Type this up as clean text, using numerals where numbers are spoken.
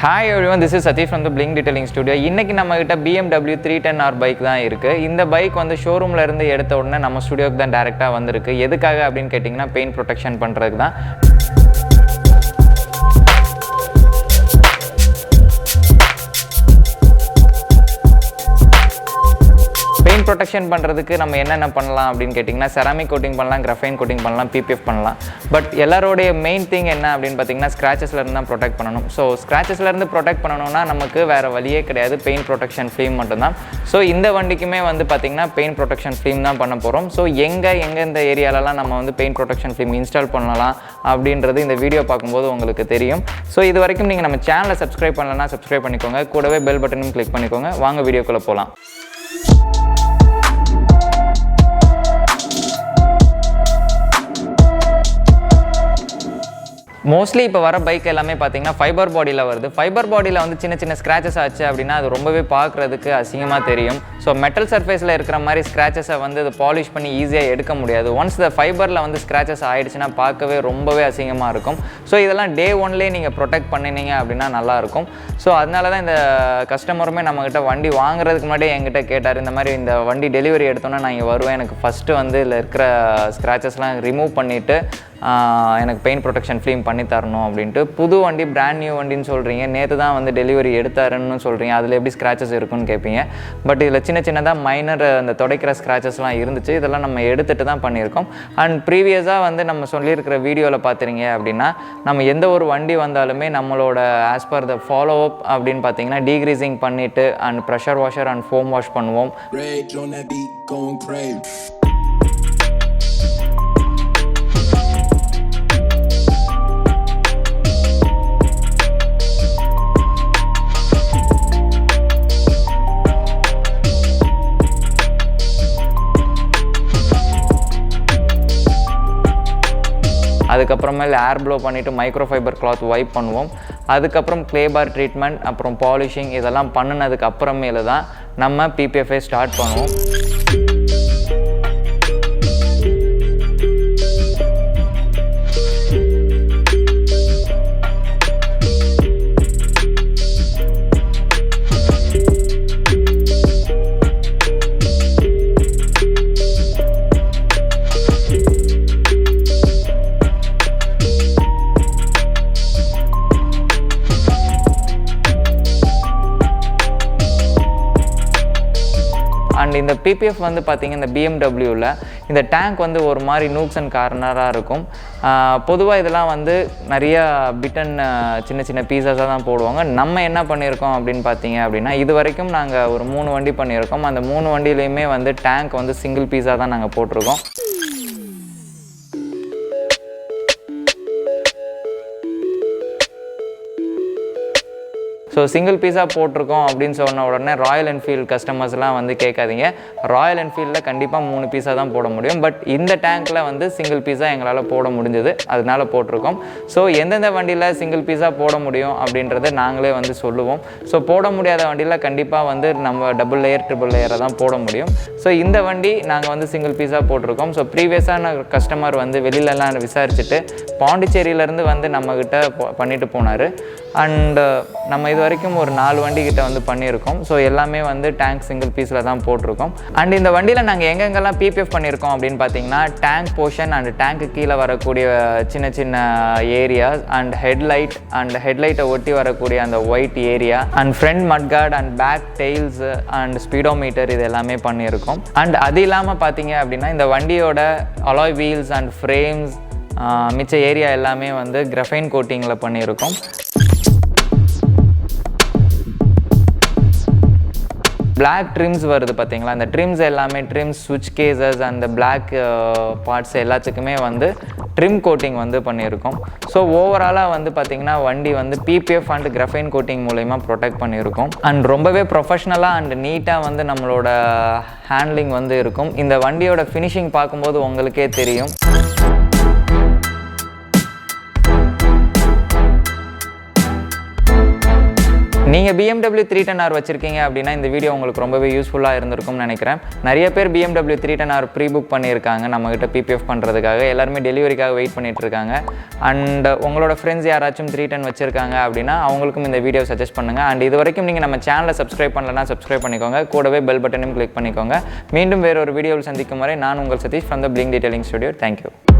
Hi everyone, this is Satish from the Bling Detailing Studio. இன்னைக்கு நம்ம கிட்ட BMW 310R bike தான் இருக்கு. இந்த பைக் வந்து ஷோரூம்ல இருந்து எடுத்த உடனே நம்ம ஸ்டுடியோக்கு தான் டைரக்டா வந்திருக்கு. எதுக்காக அப்படினு கேட்டிங்கனா பெயிண்ட் ப்ரொடெக்ஷன் பண்றதுக்கு தான். ப்ரொடெக்ஷன் பண்ணுறதுக்கு நம்ம என்னென்ன பண்ணலாம் அப்படின்னு கேட்டிங்கன்னா செராமிக் கோட்டிங் பண்ணலாம், கிராஃபைன் கோட்டிங் பண்ணலாம், PPF பண்ணலாம். பட் எல்லாரோடைய மெயின் திங் என்ன அப்படின்னு பார்த்தீங்கன்னா ஸ்க்ராச்சஸ்லேருந்து தான் ப்ரொடெக்ட் பண்ணணும். ஸோ ஸ்க்ராச்சஸ்லேருந்து ப்ரொடெக்ட் பண்ணணும்னா நமக்கு வேறு வழியே கிடையாது, பெயிண்ட் ப்ரொடெக்ஷன் ஃபிலிம் மட்டும்தான். ஸோ இந்த வண்டிக்குமே வந்து பார்த்திங்கன்னா பெயிண்ட் ப்ரொடெக்ஷன் ஃபிலிம் தான் பண்ண போகிறோம். ஸோ எந்த ஏரியாலலாம் நம்ம வந்து பெயிண்ட் ப்ரொடெக்ஷன் ஃபிலிம் இன்ஸ்டால் பண்ணலாம் அப்படின்றது இந்த வீடியோ பார்க்கும்போது உங்களுக்கு தெரியும். ஸோ இது வரைக்கும் நீங்கள் நம்ம சேனலை சப்ஸ்கிரைப் பண்ணலன்னா சப்ஸ்கிரைப் பண்ணிக்கோங்க, கூடவே பெல் பட்டனும் கிளிக் பண்ணிக்கோங்க. வாங்க வீடியோக்குள்ளே போகலாம். மோஸ்ட்லி இப்போ வர பைக் எல்லாமே பார்த்தீங்கன்னா ஃபைபர் பாடியில் வருது. ஃபைபர் பாடியில் வந்து சின்ன சின்ன ஸ்க்ராச்சஸ் ஆச்சு அப்படின்னா அது ரொம்பவே பார்க்குறதுக்கு அசிங்கமாக தெரியும். ஸோ மெட்டல் சர்ஃபேஸில் இருக்கிற மாதிரி ஸ்க்ராச்சஸை வந்து அது பாலிஷ் பண்ணி ஈஸியாக எடுக்க முடியாது. ஒன்ஸ் இந்த ஃபைபரில் வந்து ஸ்க்ராச்சஸ் ஆகிடுச்சுன்னா பார்க்கவே ரொம்பவே அசிங்கமாக இருக்கும். ஸோ இதெல்லாம் டே ஒன்லேயே நீங்கள் ப்ரொடெக்ட் பண்ணினீங்க அப்படின்னா நல்லாயிருக்கும். ஸோ அதனால தான் இந்த கஸ்டமருமே நம்மக்கிட்ட வண்டி வாங்குறதுக்கு முன்னாடி என்கிட்ட கேட்டார், இந்த மாதிரி இந்த வண்டி டெலிவரி எடுத்தோன்னா நான் இங்கே வருவேன், எனக்கு ஃபஸ்ட்டு வந்து இதில் இருக்கிற ஸ்க்ராச்சஸ்லாம் ரிமூவ் பண்ணிவிட்டு எனக்கு பெயிண்ட் ப்ரொடெக்ஷன் ஃபிலிம் பண்ணி தரணும் அப்படின்ட்டு. புது வண்டி, பிராண்ட் நியூ வண்டின்னு சொல்கிறீங்க, நேற்று தான் வந்து டெலிவரி எடுத்தாருன்னு சொல்கிறீங்க, அதில் எப்படி ஸ்க்ராச்சஸ் இருக்குன்னு கேட்பீங்க. பட் இதில் சின்னதாக மைனர் அந்த துடைக்கிற ஸ்க்ராச்சஸ்லாம் இருந்துச்சு, இதெல்லாம் நம்ம எடுத்துகிட்டு தான் பண்ணியிருக்கோம். அண்ட் ப்ரீவியஸாக வந்து நம்ம சொல்லியிருக்கிற வீடியோவில் பார்த்துறீங்க அப்படின்னா நம்ம எந்த ஒரு வண்டி வந்தாலுமே நம்மளோட as per the follow up அப்படின்னு பார்த்தீங்கன்னா டீக்ரீசிங் பண்ணிவிட்டு and pressure washer and foam wash பண்ணுவோம். அதுக்கப்புறமேல் ஏர் ப்ளோ பண்ணிவிட்டு மைக்ரோ ஃபைபர் கிளாத் வைப் பண்ணுவோம். அதுக்கப்புறம் க்ளே பார் ட்ரீட்மெண்ட், அப்புறம் பாலிஷிங், இதெல்லாம் பண்ணினதுக்கு அப்புறமேல தான் நம்ம PPFஐ ஸ்டார்ட் பண்ணுவோம். அண்ட் இந்த PPF வந்து பார்த்திங்க, இந்த BMWவில் இந்த டேங்க் வந்து ஒரு மாதிரி நூக்ஸ் அண்ட் கார்னராக இருக்கும். பொதுவாக இதெல்லாம் வந்து நிறையா பிட்டன் சின்ன பீஸஸாக தான் போடுவாங்க. நம்ம என்ன பண்ணியிருக்கோம் அப்படின்னு பார்த்தீங்க அப்படின்னா, இது வரைக்கும் நாங்கள் ஒரு 3 வண்டி பண்ணியிருக்கோம். அந்த 3 வண்டியிலையுமே வந்து டேங்க் வந்து சிங்கிள் பீஸாக தான் நாங்கள் போட்டிருக்கோம். ஸோ சிங்கிள் பீஸாக போட்டிருக்கோம் அப்படின்னு சொன்ன உடனே ராயல் என்ஃபீல்டு கஸ்டமர்ஸ்லாம் வந்து கேட்காதீங்க. ராயல் என்ஃபீல்டில் கண்டிப்பாக 3 பீஸாக தான் போட முடியும். பட் இந்த டேங்க்கில் வந்து சிங்கிள் பீஸாக எங்களால் போட முடிஞ்சது, அதனால போட்டிருக்கோம். ஸோ எந்தெந்த வண்டியில் சிங்கிள் பீஸாக போட முடியும் அப்படின்றத நாங்களே வந்து சொல்லுவோம். ஸோ போட முடியாத வண்டியில் கண்டிப்பாக வந்து நம்ம டபுள் லேயர், ட்ரிபிள் லேயரை தான் போட முடியும். ஸோ இந்த வண்டி நாங்கள் வந்து சிங்கிள் பீஸாக போட்டிருக்கோம். ஸோ ப்ரீவியஸான கஸ்டமர் வந்து வெளியிலலாம் விசாரிச்சுட்டு பாண்டிச்சேரியிலேருந்து வந்து நம்மக்கிட்ட பண்ணிட்டு போனார். அண்டு நம்ம இது வரைக்கும் ஒரு 4 வண்டிக்கிட்ட வந்து பண்ணியிருக்கோம். ஸோ எல்லாமே வந்து டேங்க் சிங்கிள் பீஸில் தான் போட்டிருக்கோம். அண்ட் இந்த வண்டியில் நாங்கள் எங்கெங்கெல்லாம் PPF பண்ணியிருக்கோம் அப்படின்னு பார்த்தீங்கன்னா, டேங்க் போர்ஷன் அண்ட் டேங்க்கு கீழே வரக்கூடிய சின்ன ஏரியாஸ் அண்ட் ஹெட்லைட்டை ஒட்டி வரக்கூடிய அந்த white area and front mudguard and back tails and speedometer, இது எல்லாமே பண்ணியிருக்கோம். அண்ட் அது இல்லாமல் பார்த்தீங்க அப்படின்னா இந்த வண்டியோட அலாய் வீல்ஸ் அண்ட் ஃப்ரேம்ஸ் மிச்ச ஏரியா எல்லாமே வந்து கிராஃபைன் கோட்டிங்கில் பண்ணியிருக்கோம். பிளாக் ட்ரிம்ஸ் வருது பார்த்தீங்களா, அந்த ட்ரிம்ஸ் எல்லாமே ஸ்விட்ச் கேசஸ் அந்த பிளாக் பார்ட்ஸ் எல்லாத்துக்குமே வந்து ட்ரிம் கோட்டிங் வந்து பண்ணியிருக்கோம். ஸோ ஓவராலாக வந்து பார்த்திங்கன்னா வண்டி வந்து PPF அண்ட் கிராஃபைன் கோட்டிங் மூலயமா ப்ரொடெக்ட் பண்ணியிருக்கோம். அண்ட் ரொம்பவே ப்ரொஃபஷ்னலாக அண்ட் நீட்டாக வந்து நம்மளோட ஹேண்ட்லிங் வந்து இருக்கும். இந்த வண்டியோட ஃபினிஷிங் பார்க்கும்போது உங்களுக்கே தெரியும். நீங்கள் BMW 310R வச்சுருக்கீங்க அப்படின்னா இந்த வீடியோ உங்களுக்கு ரொம்பவே யூஸ்ஃபுல்லாக இருந்திருக்கும்னு நினைக்கிறேன். நிறைய பேர் BMW 310R ப்ரீ புக் பண்ணியிருக்காங்க நம்மகிட்ட PPF பண்ணுறதுக்காக. எல்லாருமே டெலிவரிக்காக வெயிட் பண்ணிட்டு இருக்காங்க. அண்ட் உங்களோட ஃப்ரெண்ட்ஸ் யாராச்சும் 310 வச்சுருக்காங்க அப்படின்னா அவங்களுக்கும் இந்த வீடியோ சஜஸ்ட் பண்ணுங்கள். அண்ட் இது வரைக்கும் நீங்கள் நம்ம சேனலை சப்ஸ்கிரைப் பண்ணலன்னா சப்ஸ்கிரைப் பண்ணிக்கோங்க. கூடவே பெல் பட்டனையும் கிளிக் பண்ணிக்கோங்க. மீண்டும் வேறொரு வீடியோவில் சந்திக்கும் வரை நான் உங்கள் Sathish from the Bling Detailing Studio. Thank you.